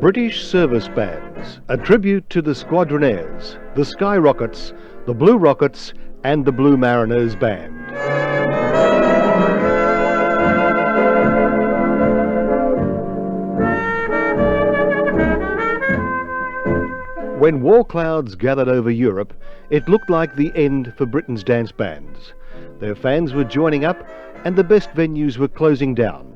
British Service Bands, a tribute to the Squadronaires, the Skyrockets, the Blue Rockets and the Blue Mariners Band. When war clouds gathered over Europe, it looked like the end for Britain's dance bands. Their fans were joining up and the best venues were closing down.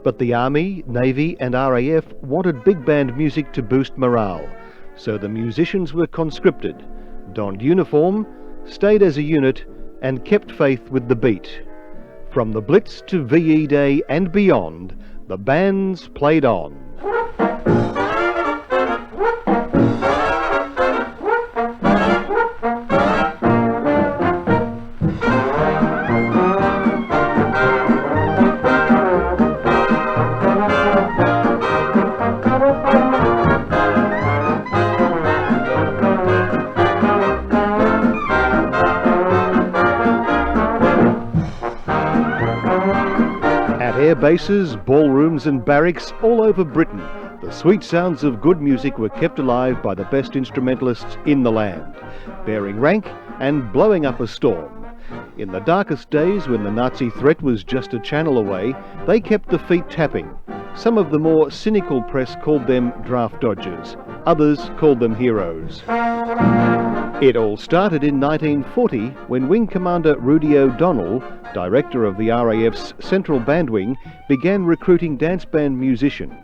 But the Army, Navy and RAF wanted big band music to boost morale, so the musicians were conscripted, donned uniform, stayed as a unit and kept faith with the beat. From the Blitz to VE Day and beyond, the bands played on. Air bases, ballrooms and barracks all over Britain, the sweet sounds of good music were kept alive by the best instrumentalists in the land, bearing rank and blowing up a storm. In the darkest days, when the Nazi threat was just a channel away, they kept the feet tapping. Some of the more cynical press called them draft dodgers, others called them heroes. It all started in 1940 when Wing Commander Rudy O'Donnell, director of the RAF's Central Band Wing, began recruiting dance band musicians.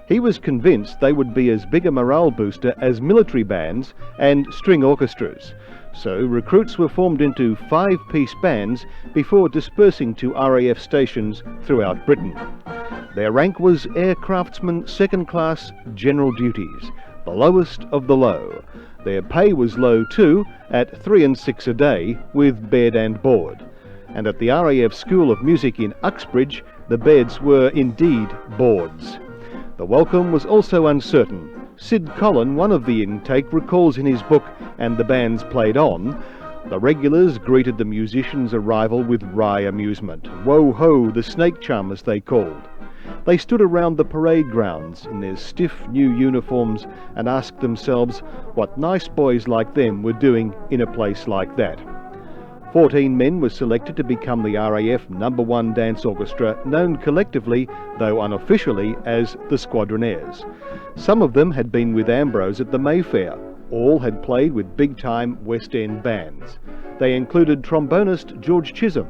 He was convinced they would be as big a morale booster as military bands and string orchestras. So recruits were formed into 5-piece bands before dispersing to RAF stations throughout Britain. Their rank was aircraftsman second class general duties, the lowest of the low. Their pay was low too, at 3 and 6 a day, with bed and board. And at the RAF School of Music in Uxbridge, the beds were indeed boards. The welcome was also uncertain. Sid Collin, one of the intake, recalls in his book "And the Bands Played On," the regulars greeted the musicians' arrival with wry amusement. Wo-ho, the snake charmers they called. They stood around the parade grounds in their stiff new uniforms and asked themselves what nice boys like them were doing in a place like that. 14 men were selected to become the RAF #1 dance orchestra, known collectively, though unofficially, as the Squadronaires. Some of them had been with Ambrose at the Mayfair. All had played with big-time West End bands. They included trombonist George Chisholm,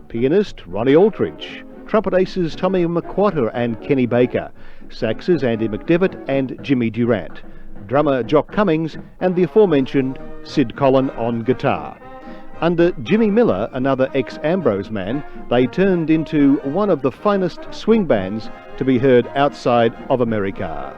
pianist Ronnie Aldrich, trumpet aces Tommy McQuarter and Kenny Baker, saxes Andy McDevitt and Jimmy Durant, drummer Jock Cummings and the aforementioned Sid Collin on guitar. Under Jimmy Miller, another ex-Ambrose man, they turned into one of the finest swing bands to be heard outside of America.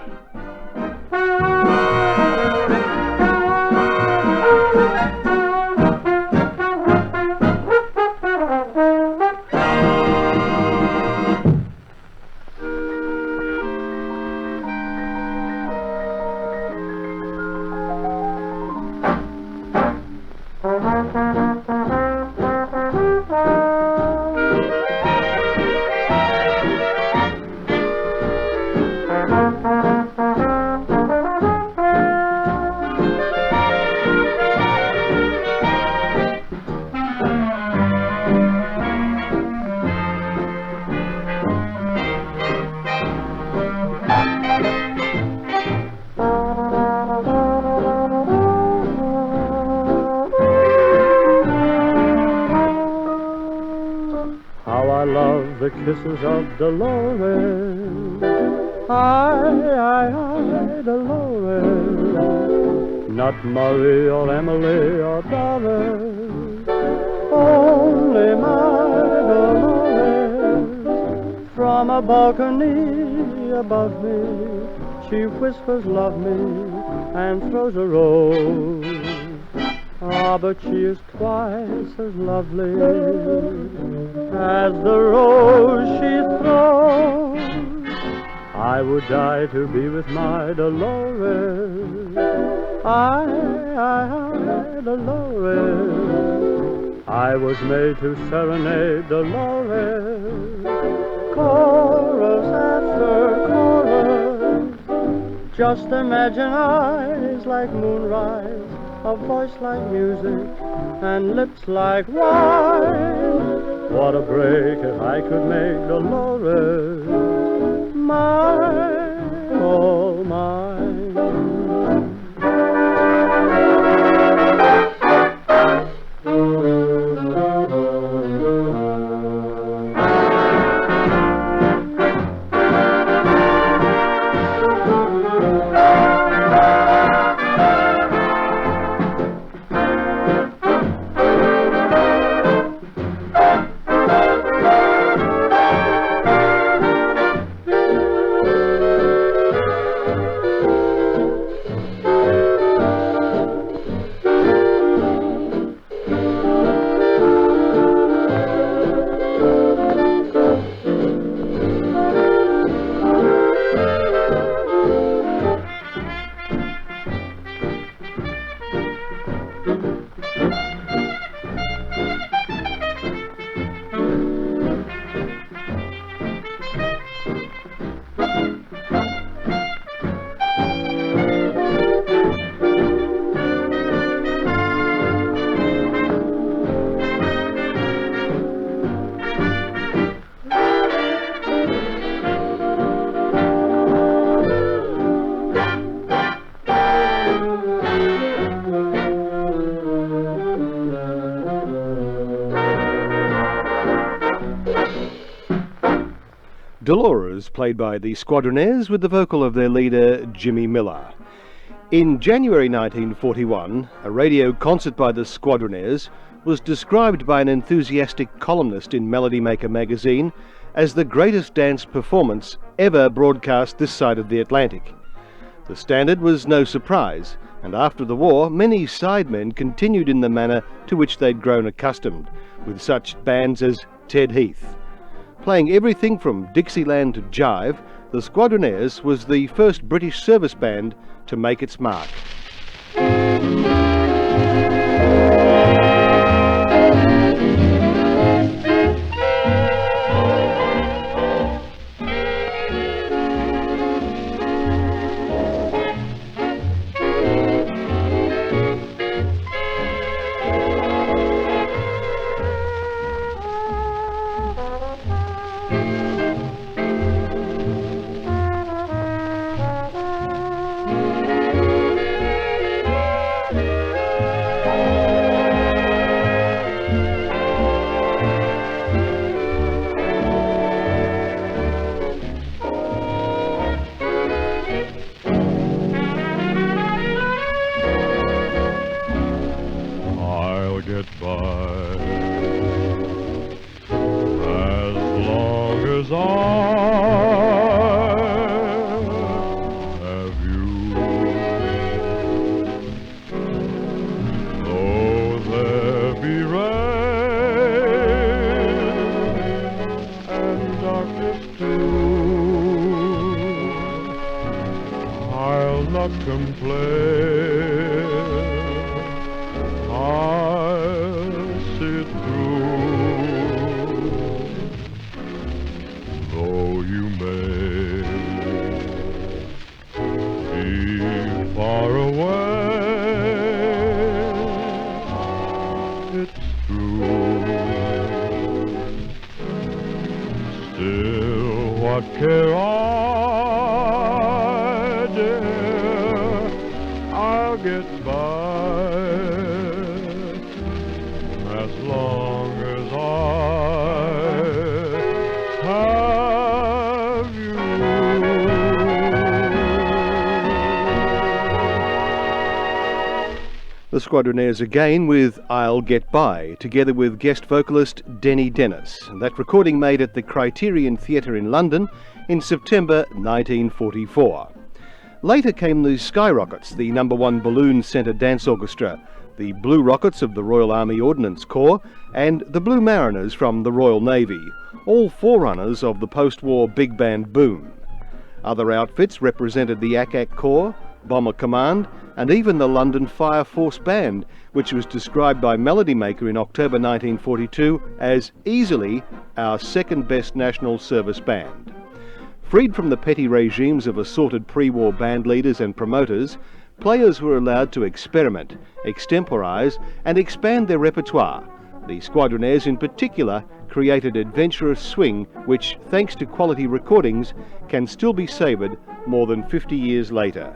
The kisses of Dolores, I, Dolores, not Marie or Emily or Doris, only my Dolores. From a balcony above me, she whispers love me and throws a rose. Ah, but she is twice as lovely as the rose she throws. I would die to be with my Dolores. I, Dolores. I was made to serenade Dolores. Chorus after chorus, Just imagine eyes like moonrise, a voice like music, and lips like wine. What a break if I could make Dolores mine, all mine. Dolores, played by the Squadronaires with the vocal of their leader, Jimmy Miller. In January 1941, a radio concert by the Squadronaires was described by an enthusiastic columnist in Melody Maker magazine as the greatest dance performance ever broadcast this side of the Atlantic. The standard was no surprise, and after the war, many sidemen continued in the manner to which they'd grown accustomed, with such bands as Ted Heath. Playing everything from Dixieland to jive, the Squadronaires was the first British service band to make its mark. Get by as long as I have you. Though there be rain and darkness too, I'll not complain. I'll sit through, though you may be far away. It's true. Still, what care I, dear? I'll get by. As long as I have you. The Squadronaires again with I'll Get By, together with guest vocalist Denny Dennis. That recording made at the Criterion Theatre in London in September 1944. Later came the Skyrockets, the #1 balloon-centred dance orchestra, the Blue Rockets of the Royal Army Ordnance Corps, and the Blue Mariners from the Royal Navy, all forerunners of the post-war big band boom. Other outfits represented the ACAC Corps, Bomber Command, and even the London Fire Force Band, which was described by Melody Maker in October 1942 as easily our second best national service band. Freed from the petty regimes of assorted pre-war band leaders and promoters, players were allowed to experiment, extemporise and expand their repertoire. The Squadronaires in particular created adventurous swing which, thanks to quality recordings, can still be savoured more than 50 years later.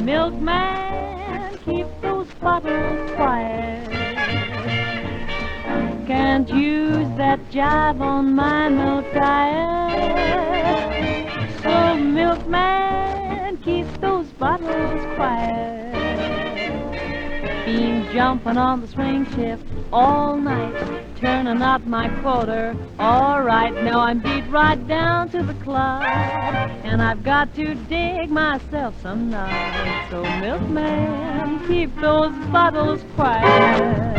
Milkman, keep those bottles quiet. Can't use that jive on my milk diet. So milkman, keep those bottles quiet. Been jumping on the swing shift all night, turning out my quarter. All right, now I'm beat right down to the club, and I've got to dig myself some night. So milkman, keep those bottles quiet.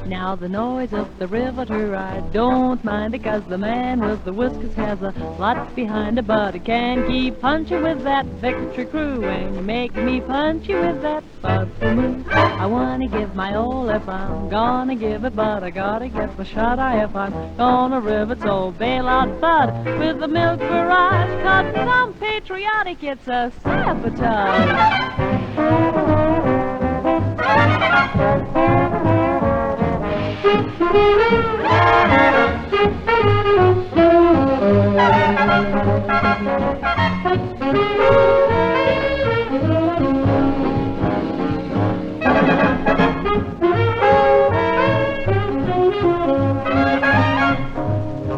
Now the noise of the riveter I don't mind, because the man with the whiskers has a lot behind it, but he can keep punching with that victory crew, and you make me punchy with that bugaboo. I wanna give my all if I'm gonna give it, but I gotta get the shot if I'm gonna rivet. So bail out bud with the milk barrage, 'cause I'm patriotic, it's a sabotage.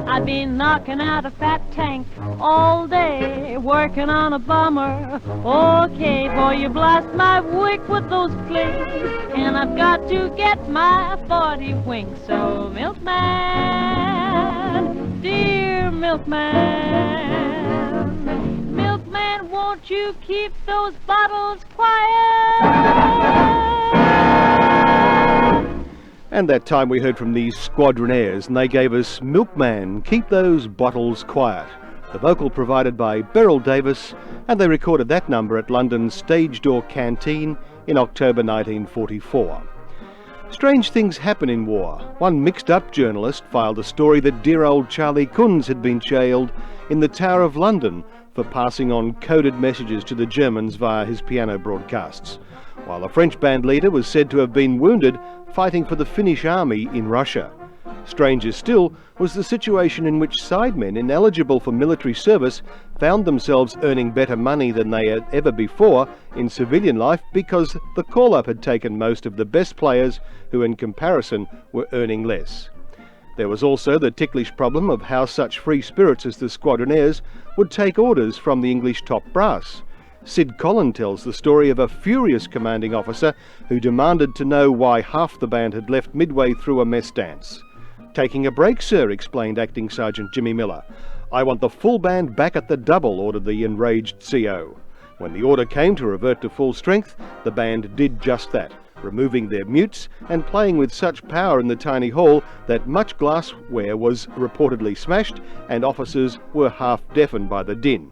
I've been knocking out a fat tank all day, working on a bomber. Okay, boy, you blast my wick with those flings, and I've got to get my 40 winks. So milkman, dear milkman, milkman, won't you keep those bottles quiet? And that time we heard from the Squadronaires, and they gave us Milkman, Keep Those Bottles Quiet. The vocal provided by Beryl Davis, and they recorded that number at London's Stage Door Canteen in October 1944. Strange things happen in war. One mixed-up journalist filed a story that dear old Charlie Kunz had been jailed in the Tower of London for passing on coded messages to the Germans via his piano broadcasts, while a French band leader was said to have been wounded fighting for the Finnish army in Russia. Stranger still was the situation in which sidemen ineligible for military service found themselves earning better money than they had ever before in civilian life, because the call-up had taken most of the best players who in comparison were earning less. There was also the ticklish problem of how such free spirits as the Squadronaires would take orders from the English top brass. Sid Collin tells the story of a furious commanding officer who demanded to know why half the band had left midway through a mess dance. "Taking a break, sir," explained Acting Sergeant Jimmy Miller. "I want the full band back at the double," ordered the enraged CO. When the order came to revert to full strength, the band did just that, removing their mutes and playing with such power in the tiny hall that much glassware was reportedly smashed and officers were half deafened by the din.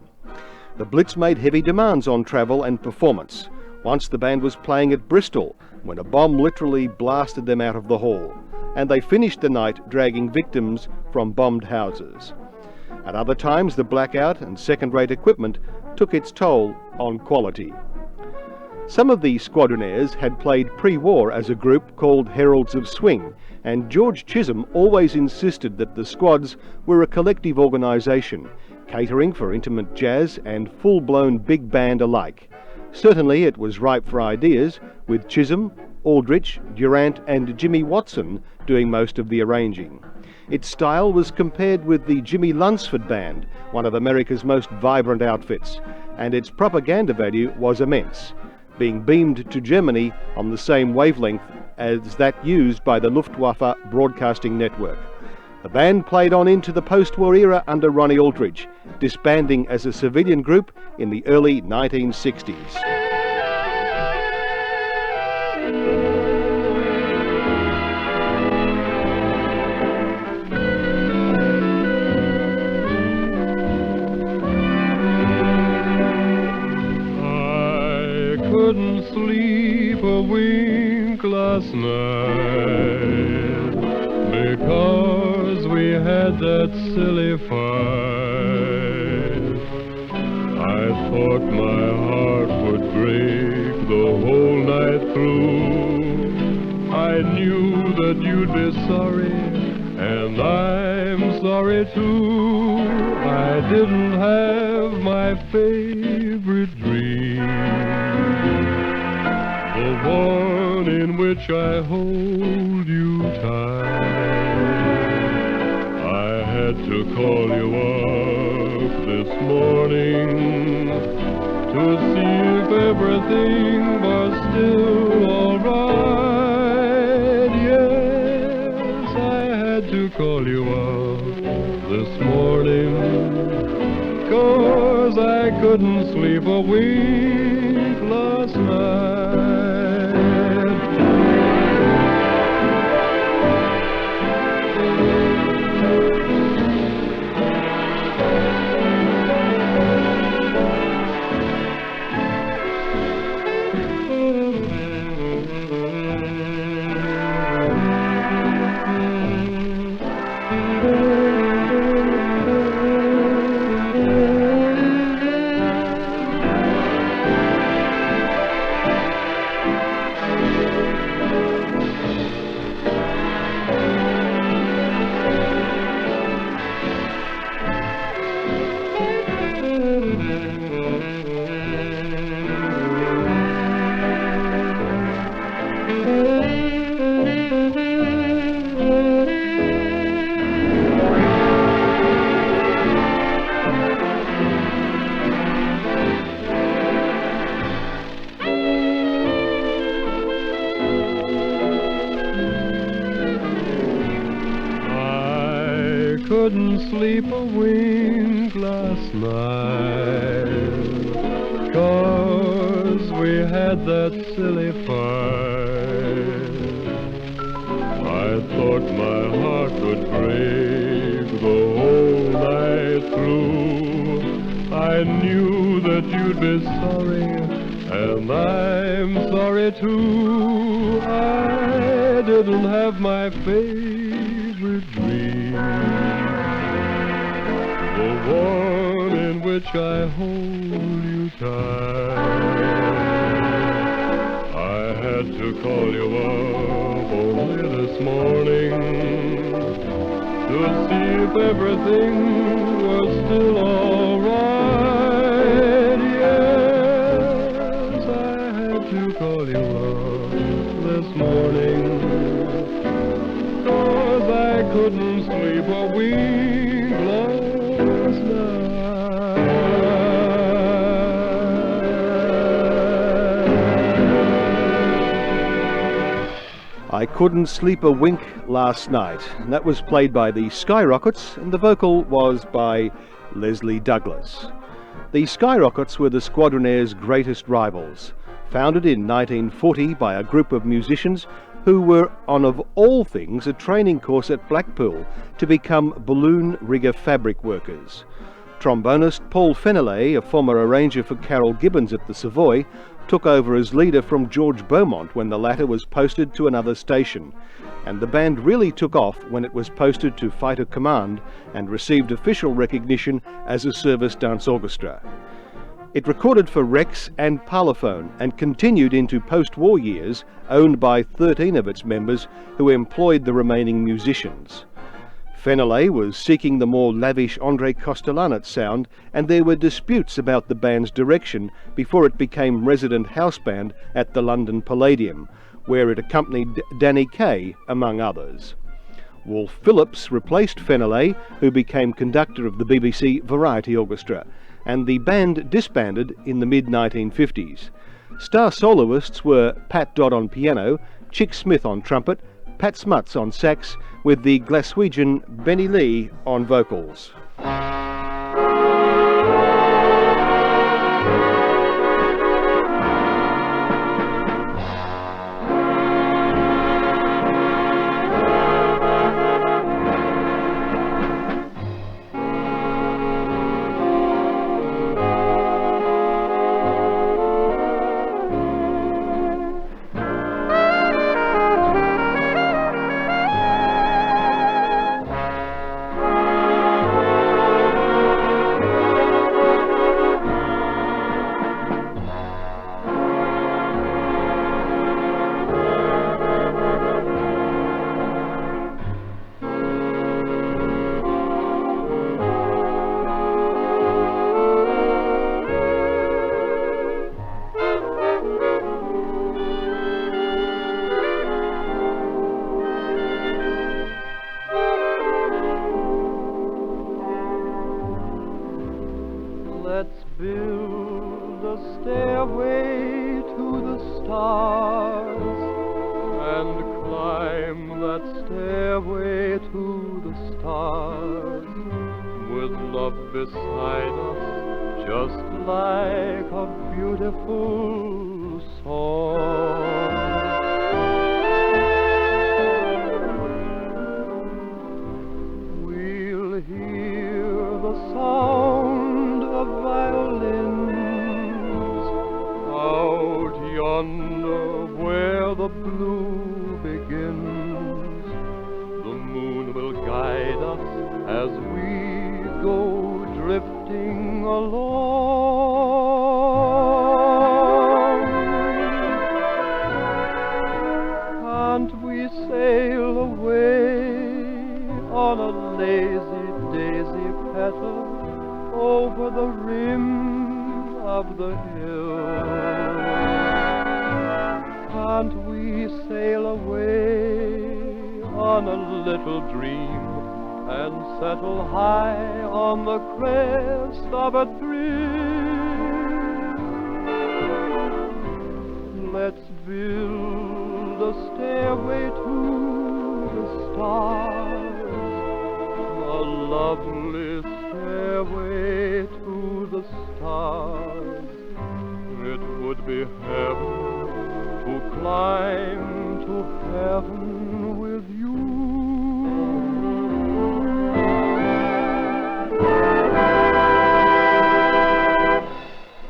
The Blitz made heavy demands on travel and performance. Once the band was playing at Bristol when a bomb literally blasted them out of the hall, and they finished the night dragging victims from bombed houses. At other times, the blackout and second-rate equipment took its toll on quality. Some of the Squadronaires had played pre-war as a group called Heralds of Swing, and George Chisholm always insisted that the Squads were a collective organisation, catering for intimate jazz and full-blown big band alike. Certainly it was ripe for ideas, with Chisholm, Aldrich, Durant and Jimmy Watson doing most of the arranging. Its style was compared with the Jimmy Lunsford Band, one of America's most vibrant outfits, and its propaganda value was immense, being beamed to Germany on the same wavelength as that used by the Luftwaffe broadcasting network. The band played on into the post-war era under Ronnie Aldrich, disbanding as a civilian group in the early 1960s. couldn't sleep a wink last night because we had that silly fight. I thought my heart would break the whole night through. I knew that you'd be sorry, and I'm sorry too. I didn't have my favorite dream, the one in which I hold you tight. I had to call you up this morning to see if everything was still all right. Yes, I had to call you up this morning, 'cause I couldn't sleep a wink last night. Couldn't sleep a wink last night 'cause we had that silly fight. I thought my heart would break the whole night through. I knew that you'd be sorry, and I'm sorry too. I didn't have my favorite dream, the one in which I hold you tight. I had to call you up only this morning to see if everything was still all right. Yes, I had to call you up this morning, 'cause I couldn't sleep a wink last night. I Couldn't Sleep a Wink Last Night. And that was played by the Skyrockets, and the vocal was by Leslie Douglas. The Skyrockets were the Squadronaires' greatest rivals, founded in 1940 by a group of musicians who were on, of all things, a training course at Blackpool to become balloon rigger fabric workers. Trombonist Paul Feneley, a former arranger for Carol Gibbons at the Savoy, took over as leader from George Beaumont when the latter was posted to another station, and the band really took off when it was posted to Fighter Command and received official recognition as a service dance orchestra. It recorded for Rex and Parlophone and continued into post-war years, owned by 13 of its members who employed the remaining musicians. Feneley was seeking the more lavish André Kostelanetz sound, and there were disputes about the band's direction before it became resident house band at the London Palladium, where it accompanied Danny Kaye, among others. Wolf Phillips replaced Feneley, who became conductor of the BBC Variety Orchestra, and the band disbanded in the mid-1950s. Star soloists were Pat Dodd on piano, Chick Smith on trumpet, Pat Smuts on sax, with the Glaswegian Benny Lee on vocals. stairway to the stars, and climb that stairway to the stars, with love beside us, just like a beautiful song. We'll hear the sound of violins out yonder where the blue begins. The moon will guide us as we go drifting along. Can't we sail away on a lazy daisy petal over the rim of the hill? Can't we sail away on a little dream and settle high on the crest of a thrill? Let's build a stairway to the stars, a lovely stairway to the stars. It would be heaven to climb to heaven with you.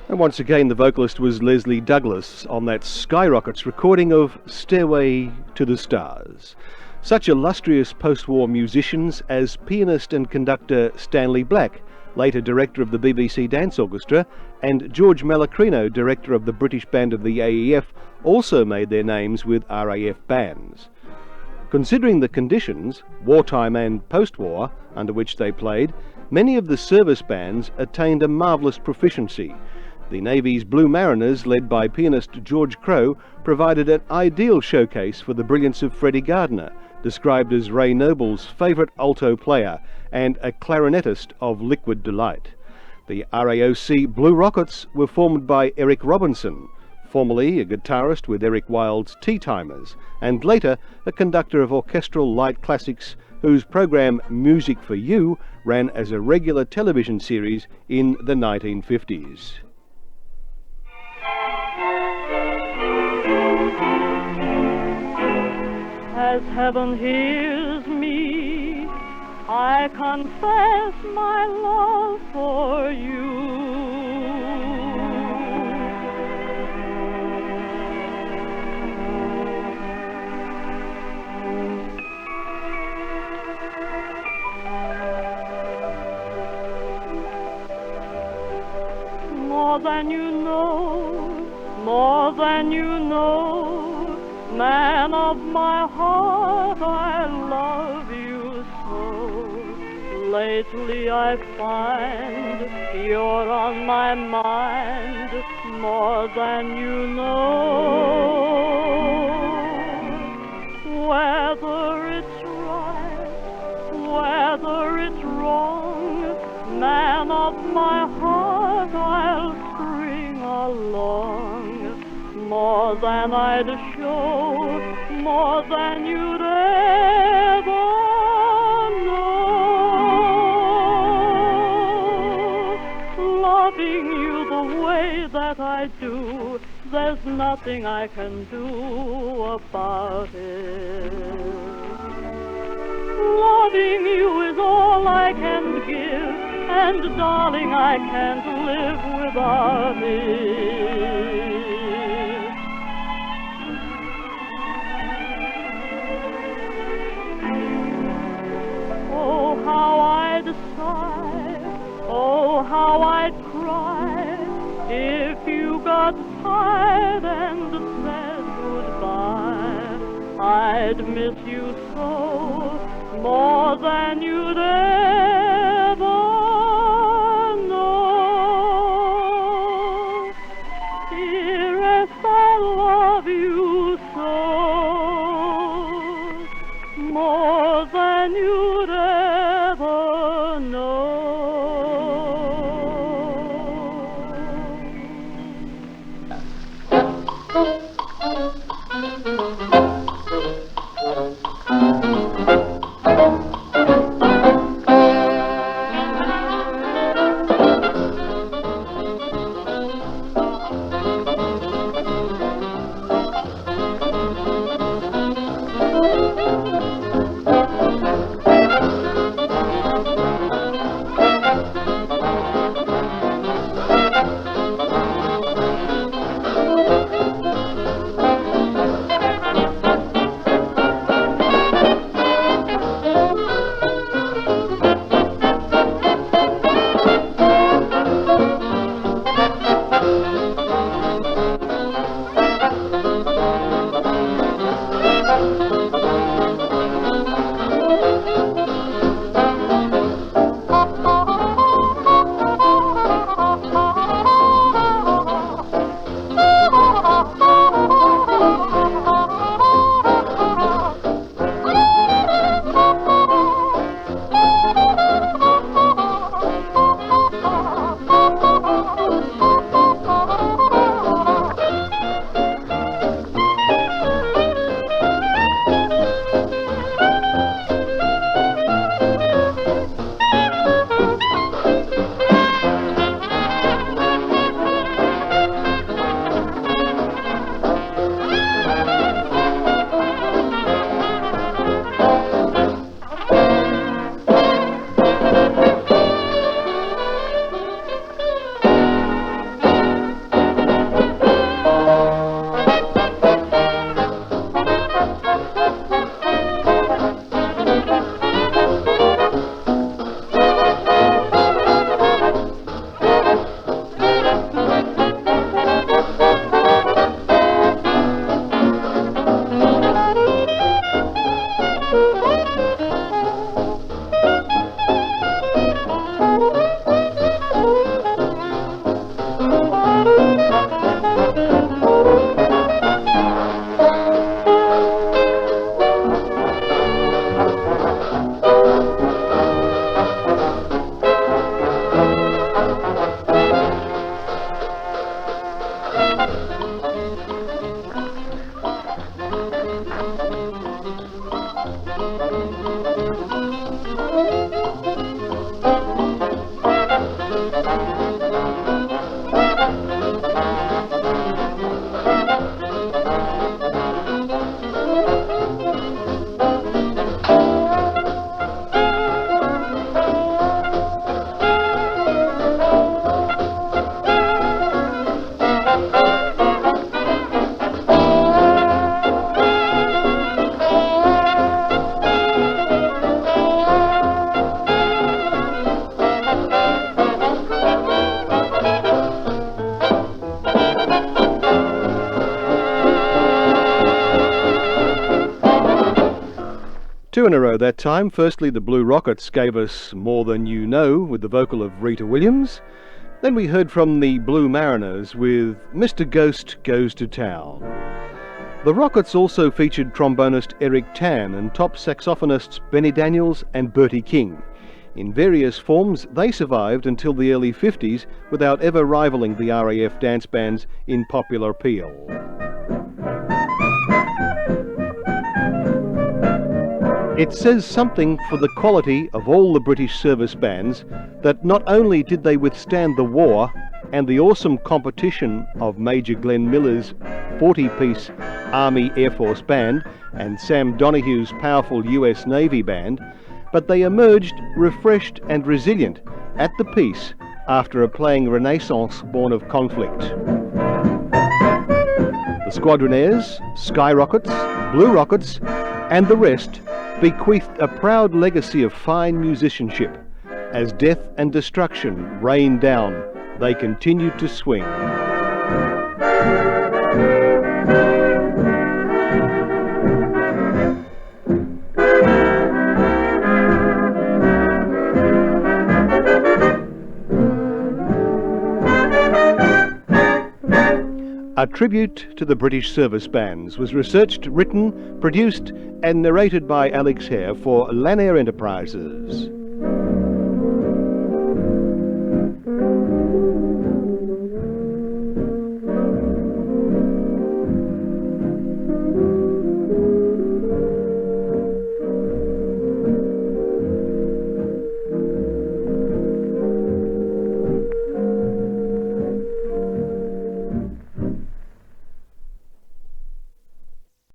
And once again, the vocalist was Leslie Douglas on that Skyrockets recording of Stairway to the Stars. Such illustrious post-war musicians as pianist and conductor Stanley Black, later director of the BBC Dance Orchestra, and George Malacrino, director of the British band of the AEF, also made their names with RAF bands. Considering the conditions, wartime and post-war, under which they played, many of the service bands attained a marvellous proficiency. The Navy's Blue Mariners, led by pianist George Crowe, provided an ideal showcase for the brilliance of Freddie Gardner, described as Ray Noble's favourite alto player and a clarinetist of liquid delight. The R.A.O.C Blue Rockets were formed by Eric Robinson, formerly a guitarist with Eric Wilde's Tea Timers, and later a conductor of orchestral light classics whose program Music for You ran as a regular television series in the 1950s. As heaven hears me, I confess my love for you. More than you know, man of my heart, I love you so. Lately I find you're on my mind more than you know. Whether it's right, whether it's wrong, man of my heart, I'll string along. More than I'd show, more than you'd ever know. Loving you the way that I do, there's nothing I can do about it. Loving you is all I can give, and darling, I can't live without it. Oh, how I'd sigh, oh, how I'd cry, if you got tired and said goodbye. I'd miss you so, more than you'd ever know. Dearest, I love you so, more than you'd ever know. Two in a row that time. Firstly, the Blue Rockets gave us More Than You Know with the vocal of Rita Williams. Then we heard from the Blue Mariners with Mr. Ghost Goes to Town. The Rockets also featured trombonist Eric Tan and top saxophonists Benny Daniels and Bertie King. In various forms, they survived until the early 50s without ever rivaling the RAF dance bands in popular appeal. It says something for the quality of all the British service bands that not only did they withstand the war and the awesome competition of Major Glenn Miller's 40-piece Army Air Force band and Sam Donohue's powerful US Navy band, but they emerged refreshed and resilient at the peace after a playing renaissance born of conflict. The Squadronaires, Skyrockets, Blue Rockets and the rest bequeathed a proud legacy of fine musicianship. As death and destruction rained down, they continued to swing. A tribute to the British service bands was researched, written, produced and narrated by Alex Hare for Lanair Enterprises.